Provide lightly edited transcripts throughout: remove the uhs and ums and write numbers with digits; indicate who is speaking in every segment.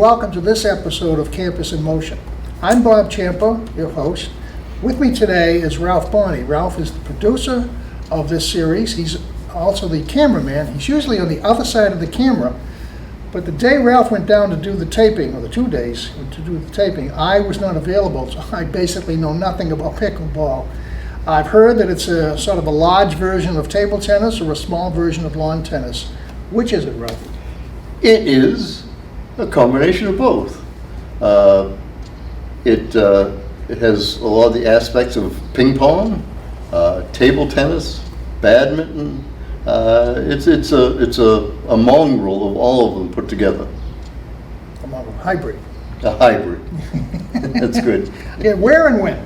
Speaker 1: welcome to this episode of Campus in Motion. I'm Bob Ciampa, your host. With me today is Ralph Bonney. Ralph is the producer of this series. He's also the cameraman. He's usually on the other side of the camera, but the day Ralph went down to do the taping, or the 2 days to do the taping, I was not available, so I basically know nothing about pickleball. I've heard that it's a sort of a large version of table tennis or a small version of lawn tennis. Which is it, Ralph?
Speaker 2: It is a combination of both. It has a lot of the aspects of ping pong, table tennis, badminton. It's a mongrel of all of them put together.
Speaker 1: A hybrid.
Speaker 2: A hybrid. That's good.
Speaker 1: Yeah, where and when?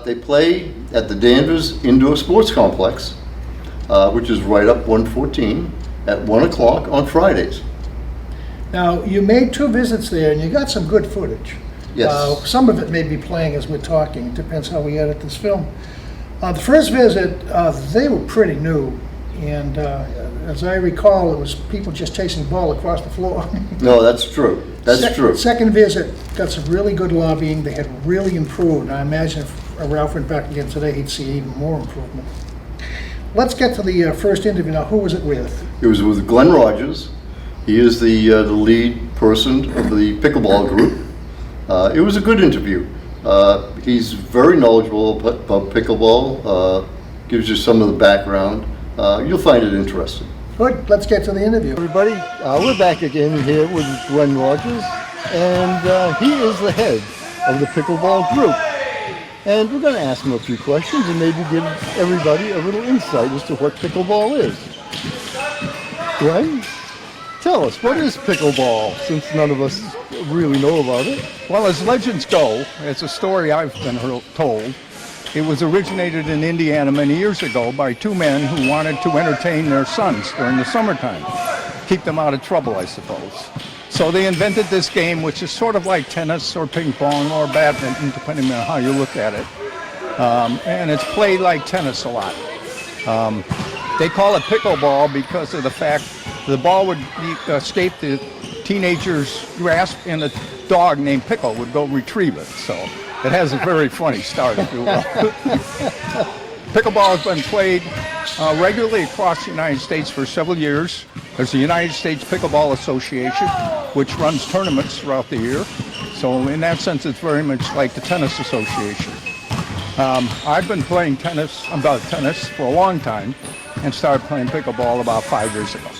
Speaker 2: They play at the Danvers Indoor Sports Complex, which is right up 114 at 1 o'clock on Fridays.
Speaker 1: Now, you made 2 visits there and you got some good footage.
Speaker 2: Yes.
Speaker 1: Some of it may be playing as we're talking. It depends how we edit this film. The first visit, they were pretty new. And as I recall, it was people just chasing the ball across the floor.
Speaker 2: No, that's true. That's true.
Speaker 1: Second visit, got some really good lobbying. They had really improved. I imagine if Ralph went back again today, he'd see even more improvement. Let's get to the first interview now. Who was it with?
Speaker 2: It was with Glenn Rogers. He is the lead person of the pickleball group. It was a good interview. He's very knowledgeable about pickleball, gives you some of the background. You'll find it interesting.
Speaker 1: Good, let's get to the interview.
Speaker 3: Everybody, we're back again here with Glenn Rogers, and he is the head of the pickleball group. And we're going to ask him a few questions and maybe give everybody a little insight as to what pickleball is. Glenn, tell us, what is pickleball, since none of us really know about it?
Speaker 4: Well, as legends go, it's a story I've been told. It was originated in Indiana many years ago by 2 men who wanted to entertain their sons during the summertime, keep them out of trouble, I suppose. So they invented this game, which is sort of like tennis or ping pong or badminton, depending on how you look at it. And it's played like tennis a lot. They call it pickleball because of the fact the ball would escape the teenager's grasp and a dog named Pickle would go retrieve it. So it has a very funny start, if you will. Pickleball has been played regularly across the United States for several years. There's the United States Pickleball Association, which runs tournaments throughout the year. So in that sense, it's very much like the Tennis Association. I've been playing tennis for a long time and started playing pickleball about 5 years ago.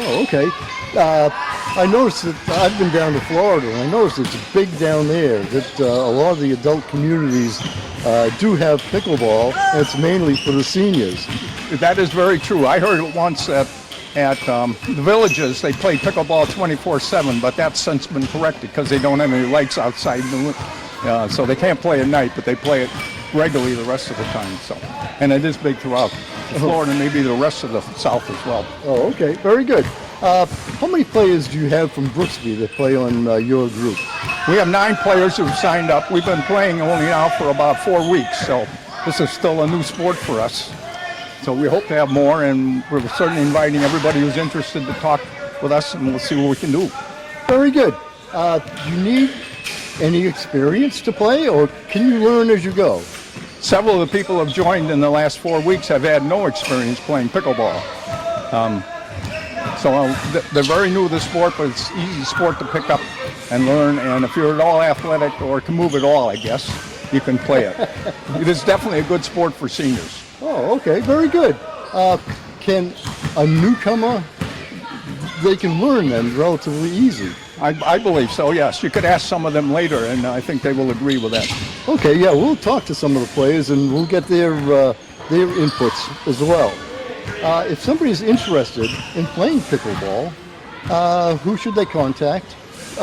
Speaker 3: Oh, okay. I noticed that I've been down to Florida, and I noticed it's big down there, that a lot of the adult communities do have pickleball, and it's mainly for the seniors.
Speaker 4: That is very true. I heard it once that at the villages they play pickleball 24/7, but that's since been corrected because they don't have any lights outside, so they can't play at night, but they play it regularly the rest of the time. So, and it is big throughout Florida, maybe the rest of the South as well.
Speaker 3: Oh, okay. Very good. How many players do you have from Brooksby that play on your group?
Speaker 4: We have 9 players who've signed up. We've been playing only now for about 4 weeks, so this is still a new sport for us. So we hope to have more, and we're certainly inviting everybody who's interested to talk with us, and we'll see what we can do.
Speaker 3: Very good. Do you need any experience to play, or can you learn as you go?
Speaker 4: Several of the people who have joined in the last 4 weeks have had no experience playing pickleball. So they're very new to the sport, but it's an easy sport to pick up and learn. And if you're at all athletic or can move at all, I guess, you can play it. It is definitely a good sport for seniors.
Speaker 3: Oh, okay. Very good. Can a newcomer, they can learn them relatively easy?
Speaker 4: I believe so, yes. You could ask some of them later, and I think they will agree with that.
Speaker 3: Okay, yeah, we'll talk to some of the players, and we'll get their inputs as well. If somebody's interested in playing pickleball, who should they contact?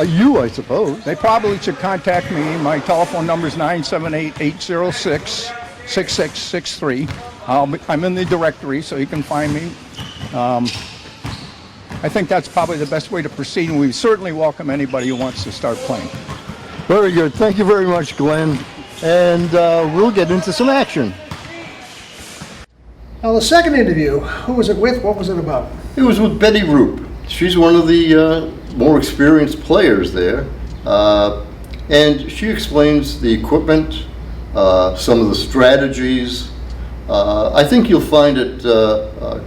Speaker 3: You, I suppose.
Speaker 4: They probably should contact me. My telephone number is 978-806-6663. I'm in the directory, so you can find me. I think that's probably the best way to proceed, and we certainly welcome anybody who wants to start playing.
Speaker 3: Very good. Thank you very much, Glenn. And we'll get into some action.
Speaker 1: Now, the second interview, who was it with? What was it about?
Speaker 2: It was with Betty Roop. She's one of the more experienced players there, and she explains the equipment, some of the strategies. I think you'll find it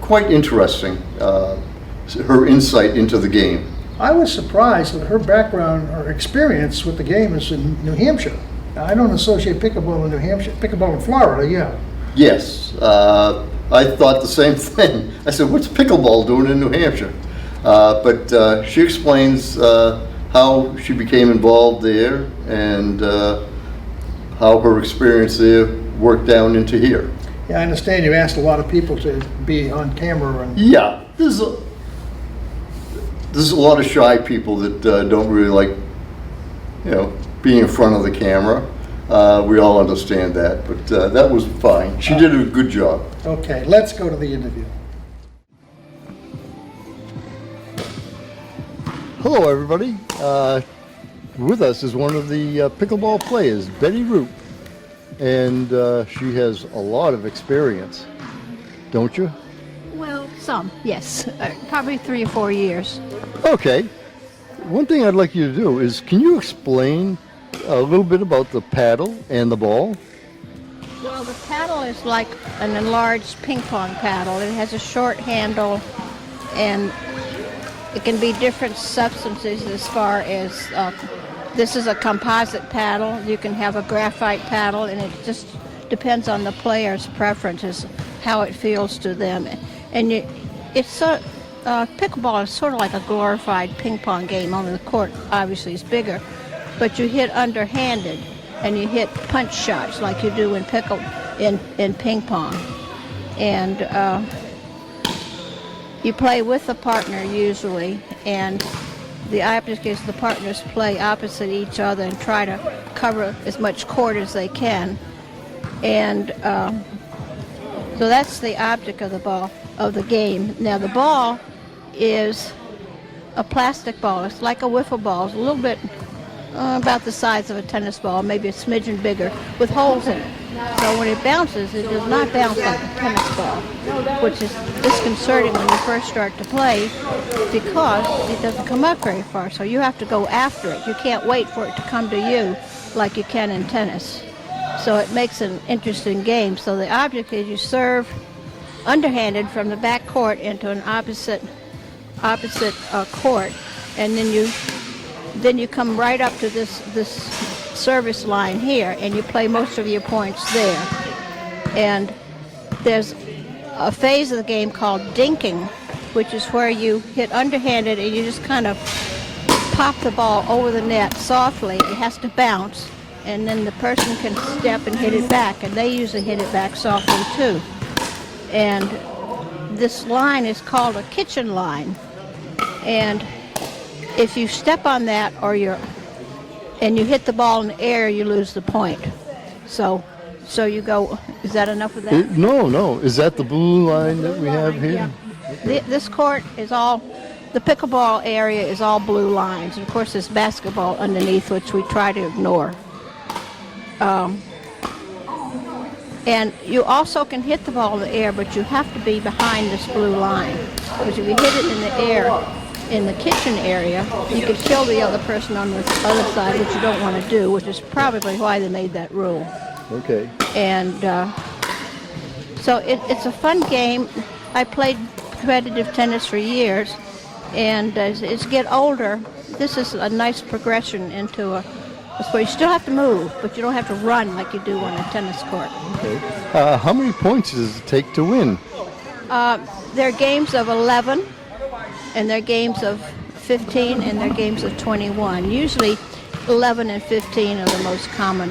Speaker 2: quite interesting, her insight into the game.
Speaker 1: I was surprised that her background or experience with the game is in New Hampshire. I don't associate pickleball in New Hampshire, pickleball in Florida, yeah.
Speaker 2: Yes, I thought the same thing. I said, what's pickleball doing in New Hampshire? But she explains how she became involved there and how her experience there worked down into here.
Speaker 1: Yeah, I understand you asked a lot of people to be on camera and...
Speaker 2: Yeah, there's a lot of shy people that don't really like, being in front of the camera. We all understand that, but that was fine. She did a good job.
Speaker 1: Okay, let's go to the interview.
Speaker 3: Hello, everybody. With us is one of the pickleball players, Betty Root, and she has a lot of experience, don't you?
Speaker 5: Well, some, yes. Probably 3 or 4 years.
Speaker 3: Okay. One thing I'd like you to do is, can you explain a little bit about the paddle and the ball?
Speaker 5: Well, the paddle is like an enlarged ping pong paddle. It has a short handle, and it can be different substances as far as this is a composite paddle. You can have a graphite paddle, and it just depends on the player's preferences, how it feels to them. And pickleball is sort of like a glorified ping pong game, only the court obviously is bigger. But you hit underhanded, and you hit punch shots like you do in ping pong. And you play with a partner usually, and the object is the partners play opposite each other and try to cover as much court as they can. And so that's the object of the game. Now the ball is a plastic ball. It's like a wiffle ball. It's a little bit about the size of a tennis ball, maybe a smidgen bigger, with holes in it. So when it bounces, it does not bounce like a tennis ball, which is disconcerting when you first start to play because it doesn't come up very far. So you have to go after it. You can't wait for it to come to you like you can in tennis. So it makes an interesting game. So the object is you serve underhanded from the back court into an opposite court, and then you come right up to this service line here, and you play most of your points there. And there's a phase of the game called dinking, which is where you hit underhanded and you just kind of pop the ball over the net softly. It has to bounce, and then the person can step and hit it back, and they usually hit it back softly too. And this line is called a kitchen line, and if you step on that and you hit the ball in the air, you lose the point. So you go, is that enough of that?
Speaker 3: No. Is that the blue line that we have here?
Speaker 5: Yeah. This court is all, the pickleball area is all blue lines. And of course there's basketball underneath, which we try to ignore. And you also can hit the ball in the air, but you have to be behind this blue line. Because if you hit it in the air, in the kitchen area, you could kill the other person on the other side, which you don't want to do, which is probably why they made that rule.
Speaker 3: Okay.
Speaker 5: And so it's a fun game. I played competitive tennis for years, and as you get older, this is a nice progression into a sport. You still have to move, but you don't have to run like you do on a tennis court.
Speaker 3: Okay. How many points does it take to win?
Speaker 5: There are games of 11, and there are games of 15, and there are games of 21. Usually 11 and 15 are the most common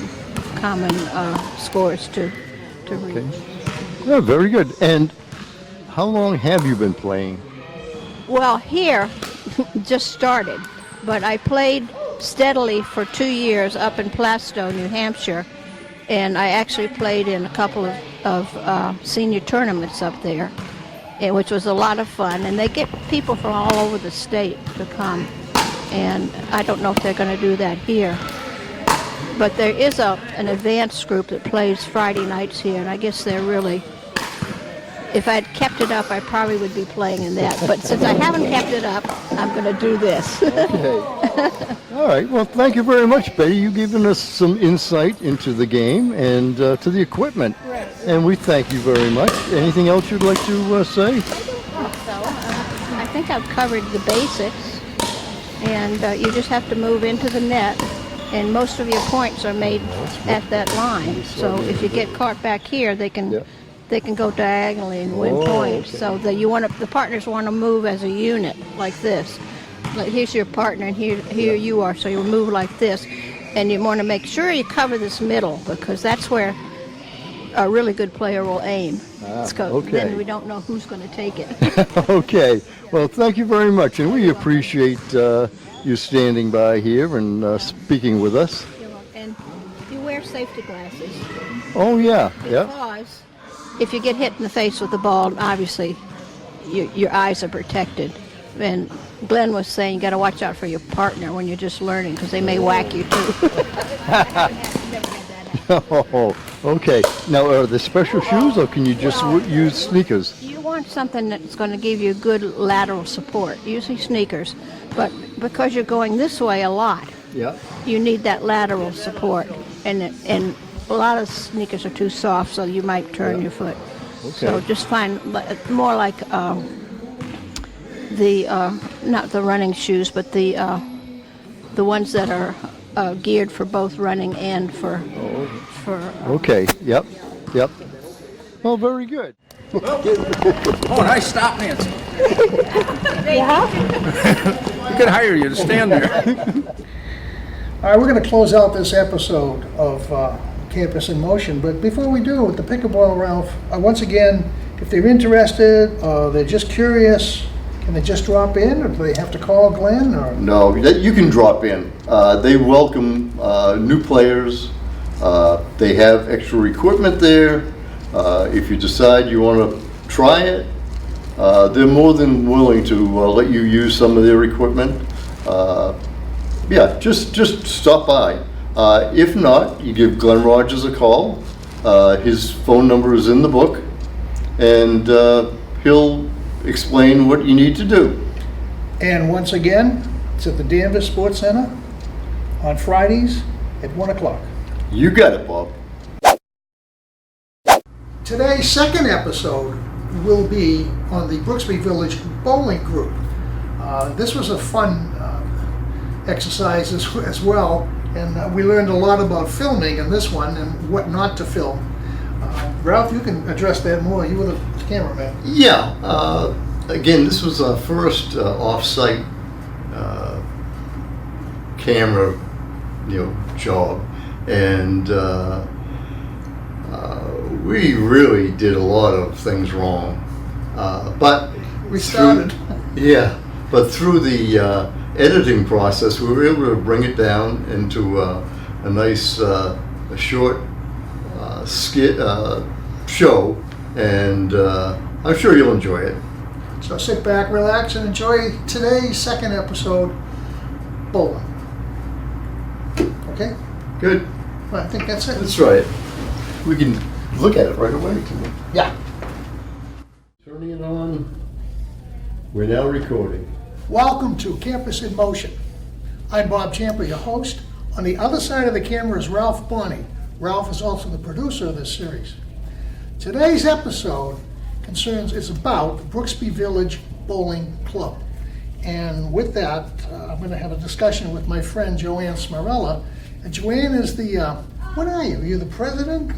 Speaker 5: scores to reach.
Speaker 3: Okay. Yeah, very good. And how long have you been playing?
Speaker 5: Well, here, just started, but I played steadily for 2 years up in Plastow, New Hampshire, and I actually played in a couple of senior tournaments up there, which was a lot of fun. And they get people from all over the state to come, and I don't know if they're going to do that here. But there is an advanced group that plays Friday nights here, and I guess they're really if I'd kept it up, I probably would be playing in that. But since I haven't kept it up, I'm going to do this.
Speaker 3: Okay. All right. Well, thank you very much, Betty. You've given us some insight into the game and to the equipment.
Speaker 5: Right.
Speaker 3: And we thank you very much. Anything else you'd like to say?
Speaker 5: I think I've covered the basics, and you just have to move into the net, and most of your points are made at that line. So if you get caught back here, they can go diagonally and win points.
Speaker 3: Okay.
Speaker 5: So the partners want to move as a unit like this. Like here's your partner, and here you are. So you move like this, and you want to make sure you cover this middle, because that's where a really good player will aim.
Speaker 3: Okay.
Speaker 5: Then we don't know who's going to take it.
Speaker 3: Okay. Well, thank you very much, and we appreciate you standing by here and speaking with us.
Speaker 5: And you wear safety glasses.
Speaker 3: Oh, yeah. Yeah.
Speaker 5: Because if you get hit in the face with the ball, obviously your eyes are protected. And Glenn was saying you got to watch out for your partner when you're just learning, because they may whack you too.
Speaker 3: Oh, okay. Now, are there special shoes, or can you just use sneakers?
Speaker 5: You want something that's going to give you good lateral support, usually sneakers. But because you're going this way a lot,
Speaker 3: Yeah.
Speaker 5: you need that lateral support. And a lot of sneakers are too soft, so you might turn your foot. So just find more like not the running shoes, but the ones that are geared for both running and for
Speaker 3: Okay. Yep. Yep. Well, very good.
Speaker 4: Oh, nice stop, Nancy. We could hire you to stand there.
Speaker 1: All right, we're going to close out this episode of Campus in Motion, but before we do, with the pickleball, Ralph, once again, if they're interested, they're just curious, can they just drop in, or do they have to call Glenn? Or?
Speaker 2: No, you can drop in. They welcome new players. They have extra equipment there. If you decide you want to try it, they're more than willing to let you use some of their equipment. Yeah, just stop by. If not, you give Glenn Rogers a call. His phone number is in the book, and he'll explain what you need to do.
Speaker 1: And once again, it's at the Danvers Sports Center on Fridays at 1 o'clock.
Speaker 2: You got it, Bob.
Speaker 1: Today's second episode will be on the Brooksby Village Bowling Group. This was a fun exercise as well, and we learned a lot about filming in this one and what not to film. Ralph, you can address that more. You were the cameraman.
Speaker 2: Yeah. Again, this was our first off-site camera, job, and we really did a lot of things wrong. But
Speaker 1: We started.
Speaker 2: But through the editing process, we were able to bring it down into a nice, a short skit show, and I'm sure you'll enjoy it.
Speaker 1: So sit back, relax, and enjoy today's second episode, bowling. Okay?
Speaker 2: Good.
Speaker 1: Well, I think that's it.
Speaker 2: That's right. We can look at it right away.
Speaker 1: Yeah.
Speaker 2: Turning it on. We're now recording.
Speaker 1: Welcome to Campus in Motion. I'm Bob Champa, your host. On the other side of the camera is Ralph Bonney. Ralph is also the producer of this series. Today's episode is about Brooksby Village Bowling Club. And with that, I'm going to have a discussion with my friend Joanne Smarella. And Joanne is the, what are you? You're the president,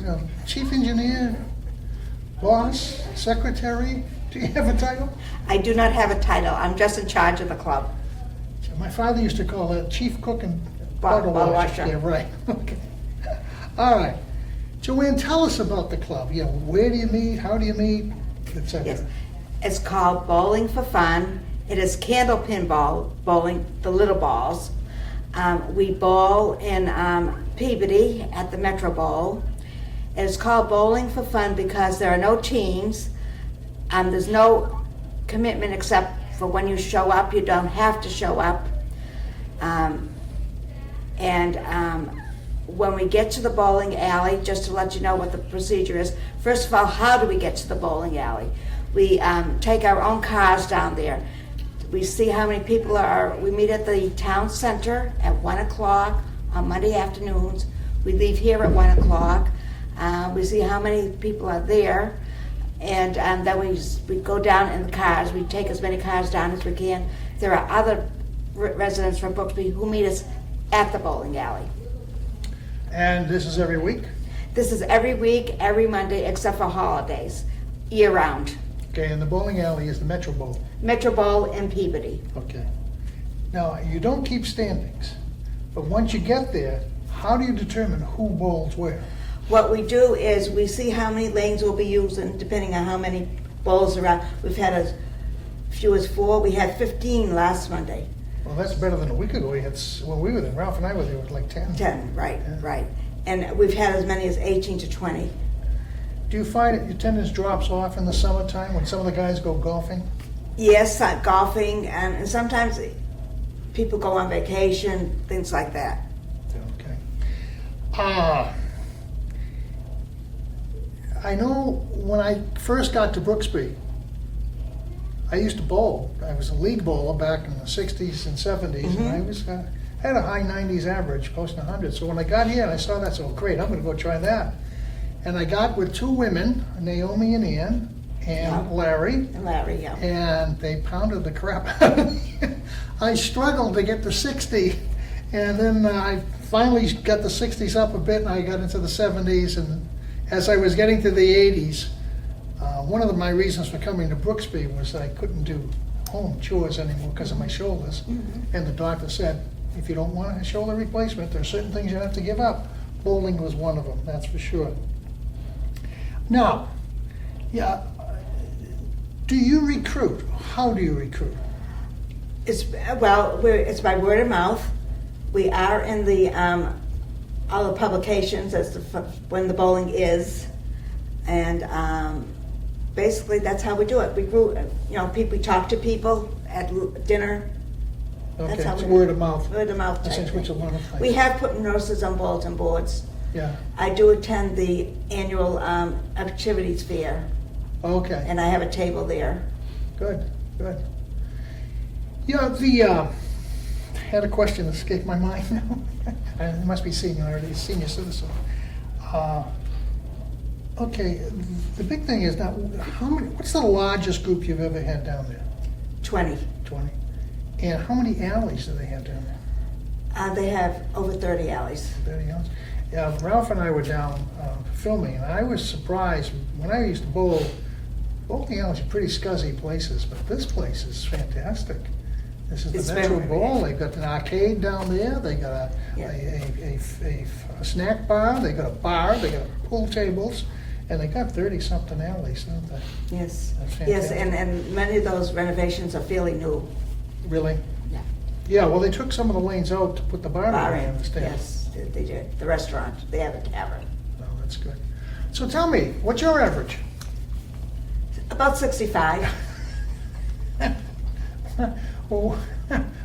Speaker 1: chief engineer, boss, secretary? Do you have a title?
Speaker 6: I do not have a title. I'm just in charge of the club.
Speaker 1: My father used to call that chief cook and
Speaker 6: Bottle
Speaker 1: bottle
Speaker 6: washer.
Speaker 1: Yeah, right. Okay. All right. Joanne, tell us about the club. Where do you meet? How do you meet? Etc.
Speaker 6: Yes. It's called Bowling for Fun. It is candlepin bowling, the little balls. We bowl in Peabody at the Metro Bowl. It is called Bowling for Fun because there are no teams. There's no commitment except for when you show up. You don't have to show up. when we get to the bowling alley, just to let you know what the procedure is, first of all, how do we get to the bowling alley? We take our own cars down there. We see how many people are, we meet at the town center at 1 o'clock on Monday afternoons. We leave here at 1 o'clock. We see how many people are there. And then we go down in the cars. We take as many cars down as we can. There are other residents from Brooksby who meet us at the bowling alley.
Speaker 1: And this is every week?
Speaker 6: This is every week, every Monday, except for holidays, year round.
Speaker 1: Okay, and the bowling alley is the Metro Bowl.
Speaker 6: Metro Bowl in Peabody.
Speaker 1: Okay. Now, you don't keep standings, but once you get there, how do you determine who bowls where?
Speaker 6: What we do is we see how many lanes we'll be using, depending on how many bowls are out. We've had as few as 4. We had 15 last Monday.
Speaker 1: Well, that's better than a week ago. We had, when we were there, Ralph and I were there, it was like 10.
Speaker 6: 10, right,
Speaker 1: Yeah.
Speaker 6: right. And we've had as many as 18 to 20.
Speaker 1: Do you find that your attendance drops off in the summertime when some of the guys go golfing?
Speaker 6: Yes, golfing, and sometimes people go on vacation, things like that.
Speaker 1: Okay. I know when I first got to Brooksby, I used to bowl. I was a league bowler back in the 60s and 70s, and I was had a high 90s average, close to 100. So when I got here and I saw that, so great, I'm going to go try that. And I got with 2 women, Naomi and Ann, and Larry,
Speaker 6: And Larry, yeah.
Speaker 1: and they pounded the crap out of me. I struggled to get to 60, and then I finally got the 60s up a bit, and I got into the 70s, and as I was getting to the 80s, one of my reasons for coming to Brooksby was that I couldn't do home chores anymore because of my shoulders. And the doctor said, if you don't want a shoulder replacement, there are certain things you have to give up. Bowling was one of them, that's for sure. Now, yeah, do you recruit? How do you recruit?
Speaker 6: It's it's by word of mouth. We are in the all the publications as to when the bowling is, and basically that's how we do it. We grew, we talk to people at dinner.
Speaker 1: Okay,
Speaker 6: That's how
Speaker 1: it's
Speaker 6: we-
Speaker 1: word of mouth.
Speaker 6: Word of mouth. type
Speaker 1: Essentially,
Speaker 6: thing.
Speaker 1: it's a lot of things.
Speaker 6: We have put nurses on bulletin boards.
Speaker 1: Yeah,
Speaker 6: I do attend the annual activities fair,
Speaker 1: okay.
Speaker 6: and I have a table there.
Speaker 1: Good, good. Yeah, had a question that escaped my mind now. It must be senior citizen. Okay, the big thing is now, what's the largest group you've ever had down there?
Speaker 6: 20.
Speaker 1: 20. And how many alleys do they have down there?
Speaker 6: They have over 30 alleys.
Speaker 1: 30 alleys? Yeah, Ralph and I were down filming, and I was surprised. When I used to bowl, bowling alleys are pretty scuzzy places, but this place is fantastic. This is
Speaker 6: It's
Speaker 1: the Metro
Speaker 6: very-
Speaker 1: Bowl. They've got an arcade down there. They got
Speaker 6: Yeah.
Speaker 1: a snack bar. They got a bar. They got pool tables, and they got 30-something alleys, don't they?
Speaker 6: Yes.
Speaker 1: That's
Speaker 6: Yes,
Speaker 1: fantastic.
Speaker 6: and many of those renovations are fairly new.
Speaker 1: Really?
Speaker 6: Yeah.
Speaker 1: Yeah. Well, they took some of the lanes out to put the bar in.
Speaker 6: Bar
Speaker 1: I
Speaker 6: in,
Speaker 1: understand.
Speaker 6: yes, they did. The restaurant, they have a tavern.
Speaker 1: No, that's good. So tell me, what's your average?
Speaker 6: About 65.
Speaker 1: Well,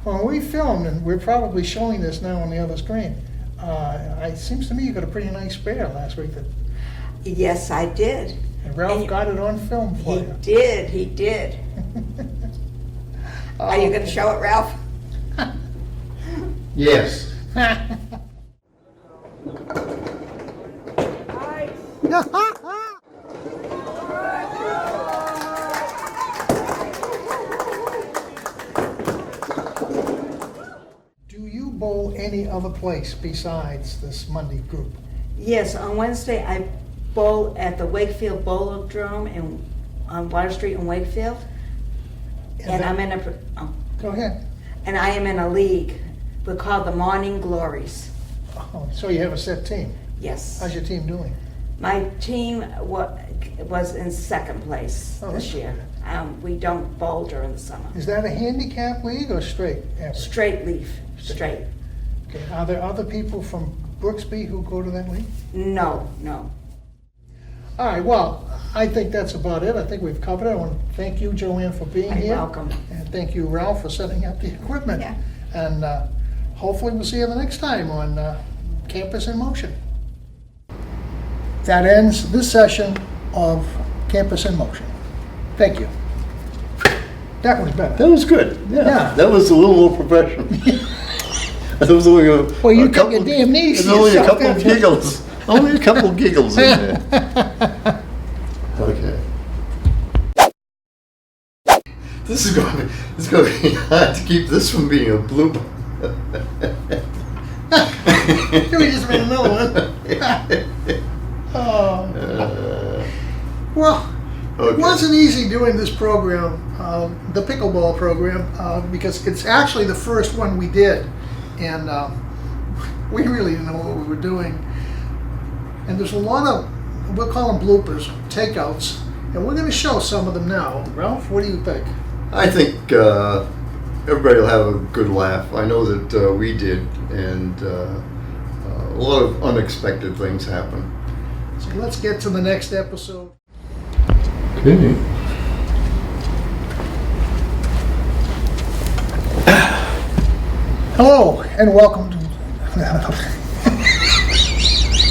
Speaker 1: when we filmed, and we're probably showing this now on the other screen, it seems to me you got a pretty nice spare last week.
Speaker 6: Yes, I did.
Speaker 1: And Ralph
Speaker 6: And
Speaker 1: got it on film for
Speaker 6: He
Speaker 1: you.
Speaker 6: did, he did. Are you gonna show it, Ralph?
Speaker 2: Yes.
Speaker 1: Do you bowl any other place besides this Monday group?
Speaker 6: Yes, on Wednesday I bowl at the Wakefield Bowlodrome on Water Street in Wakefield. And
Speaker 1: that-
Speaker 6: I'm in
Speaker 1: Go ahead.
Speaker 6: and I am in a league. We're called the Morning Glories.
Speaker 1: Oh, so you have a set team.
Speaker 6: Yes.
Speaker 1: How's your team doing?
Speaker 6: My team was in second place
Speaker 1: Oh,
Speaker 6: this
Speaker 1: that's
Speaker 6: year. We don't bowl during the summer.
Speaker 1: Is that a handicap league or straight average?
Speaker 6: Straight leaf, straight.
Speaker 1: Okay. Are there other people from Brooksby who go to that league?
Speaker 6: No.
Speaker 1: All right, well, I think that's about it. I think we've covered it. I want to thank you, Joanne, for being
Speaker 6: You're
Speaker 1: here.
Speaker 6: welcome.
Speaker 1: And thank you, Ralph, for setting up the equipment.
Speaker 6: Yeah.
Speaker 1: And hopefully we'll see you the next time on Campus in Motion. That ends this session of Campus in Motion. Thank you. That was better.
Speaker 2: That was good.
Speaker 1: Yeah.
Speaker 2: That was a little more professional. That was only
Speaker 1: Well, you took your damn knees to
Speaker 2: There's only a
Speaker 1: yourself,
Speaker 2: couple of
Speaker 1: didn't you?
Speaker 2: giggles. Only a couple of giggles in there. Okay. This is going to be hard to keep this from being a blooper.
Speaker 1: We just made another one. Oh. Well,
Speaker 2: Okay.
Speaker 1: it wasn't easy doing this program, the pickleball program, because it's actually the first one we did, and we really didn't know what we were doing. And there's a lot of, we'll call them bloopers, takeouts, and we're going to show some of them now. Ralph, what do you think?
Speaker 2: I think everybody will have a good laugh. I know that we did, and a lot of unexpected things happen.
Speaker 1: So let's get to the next episode.
Speaker 2: Okay.
Speaker 1: Hello, and welcome to...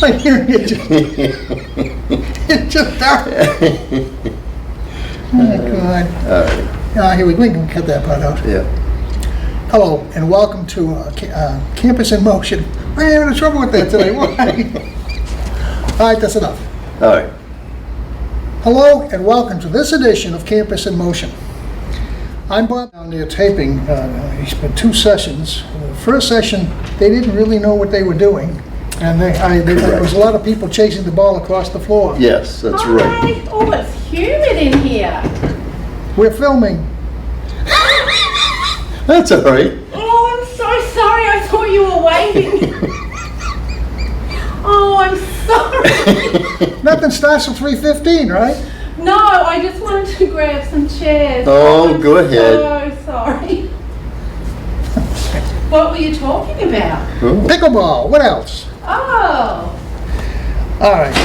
Speaker 1: I'm hearing it just... It just dark. Oh, my God.
Speaker 2: All right.
Speaker 1: Here we can cut that part out.
Speaker 2: Yeah.
Speaker 1: Hello, and welcome to Campus in Motion. I'm having trouble with that today. Why? All right, that's enough.
Speaker 2: All right.
Speaker 1: Hello, and welcome to this edition of Campus in Motion. I'm Bob. Down there taping. It's been 2 sessions. The first session, they didn't really know what they were doing, and there was a lot of people chasing the ball across the floor.
Speaker 2: Yes, that's right.
Speaker 7: Hi. Oh, it's humid in here.
Speaker 1: We're filming.
Speaker 2: That's all right.
Speaker 7: Oh, I'm so sorry. I thought you were waiting. Oh, I'm sorry.
Speaker 1: Nothing starts till 3:15, right?
Speaker 7: No, I just wanted to grab some chairs.
Speaker 2: Oh,
Speaker 7: I'm
Speaker 2: go ahead.
Speaker 7: So sorry. What were you talking about?
Speaker 1: Pickleball. What else?
Speaker 7: Oh.
Speaker 1: All right.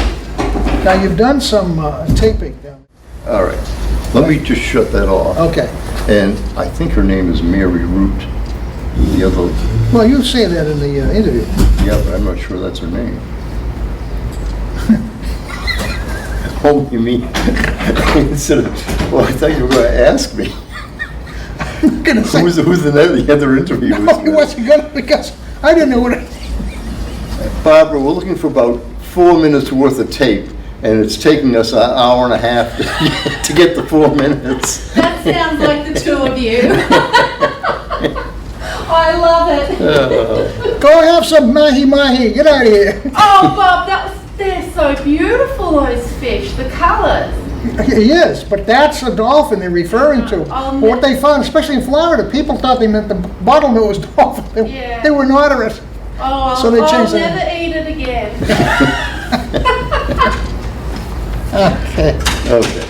Speaker 1: Now you've done some taping down
Speaker 2: All right. Let me just shut that off.
Speaker 1: there. Okay.
Speaker 2: And I think her name is Mary Root. The other,
Speaker 1: Well, you say that in the interview.
Speaker 2: yeah, but I'm not sure that's her name. Oh, you mean, instead of, well, I thought you were going to ask me.
Speaker 1: I'm gonna say,
Speaker 2: Who's the other interview was?
Speaker 1: no, he wasn't gonna, because I didn't know what it...
Speaker 2: Barbara, we're looking for about 4 minutes worth of tape, and it's taking us an hour and a half to get the 4 minutes.
Speaker 7: That sounds like the 2 of you. I love it.
Speaker 1: Go have some mahi-mahi, get out of here.
Speaker 7: Oh, Bob, they're so beautiful, those fish, the colours.
Speaker 1: He is, but that's a dolphin they're referring to.
Speaker 7: Oh,
Speaker 1: What they found, especially in Florida, people thought they meant the bottlenose dolphin.
Speaker 7: Yeah.
Speaker 1: They were not a...
Speaker 7: Oh,
Speaker 1: So they
Speaker 7: I'll
Speaker 1: changed it.
Speaker 7: never eat it again.
Speaker 1: Okay.
Speaker 2: Okay.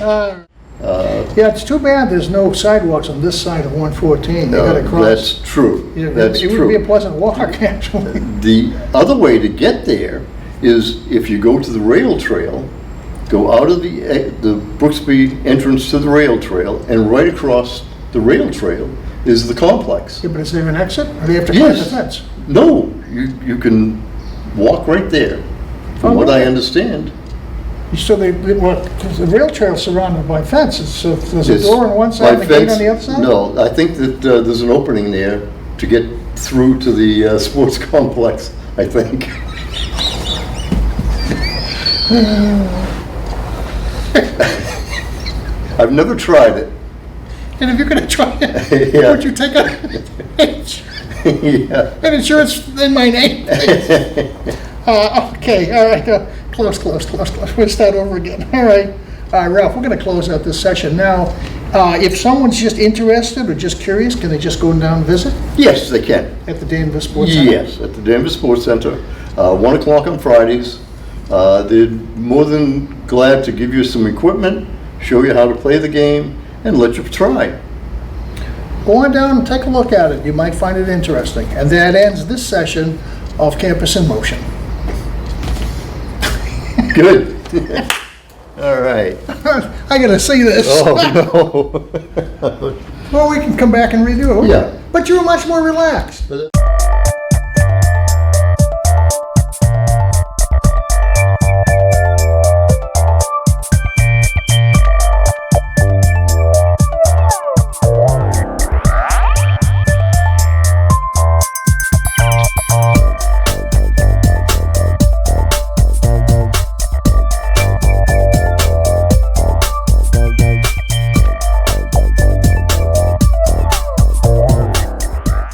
Speaker 1: Yeah, it's too bad there's no sidewalks on this side of 114. They gotta cross.
Speaker 2: That's true.
Speaker 1: Yeah,
Speaker 2: That's
Speaker 1: it would be a
Speaker 2: true.
Speaker 1: pleasant walk, actually.
Speaker 2: The other way to get there is if you go to the rail trail, go out of the Brooksby entrance to the rail trail, and right across the rail trail is the complex.
Speaker 1: Yeah, but is there an exit, or do you have to climb the
Speaker 2: Yes.
Speaker 1: fence?
Speaker 2: No, you can walk right there, from
Speaker 1: Oh,
Speaker 2: what I
Speaker 1: really?
Speaker 2: understand.
Speaker 1: So the rail trail's surrounded by fences, so there's a
Speaker 2: It's
Speaker 1: door on one side and
Speaker 2: by
Speaker 1: a gate
Speaker 2: fence-
Speaker 1: on the other side?
Speaker 2: No, I think that there's an opening there to get through to the sports complex, I think. I've never tried it.
Speaker 1: And if you're gonna try it,
Speaker 2: Yeah.
Speaker 1: would you take a
Speaker 2: Yeah.
Speaker 1: an insurance in my name? Okay, all right, close. We'll start over again. All right, Ralph, we're gonna close out this session now. If someone's just interested or just curious, can they just go down and visit
Speaker 2: Yes, they can.
Speaker 1: at the Danvers Sports Center?
Speaker 2: Yes, at the Denver Sports Center, 1 o'clock on Fridays. They're more than glad to give you some equipment, show you how to play the game, and let you try.
Speaker 1: Go on down and take a look at it. You might find it interesting. And that ends this session of Campus in Motion.
Speaker 2: Good. All right.
Speaker 1: I gotta see this.
Speaker 2: Oh, no.
Speaker 1: Well, we can come back and redo it.
Speaker 2: Yeah.
Speaker 1: But you were much more relaxed.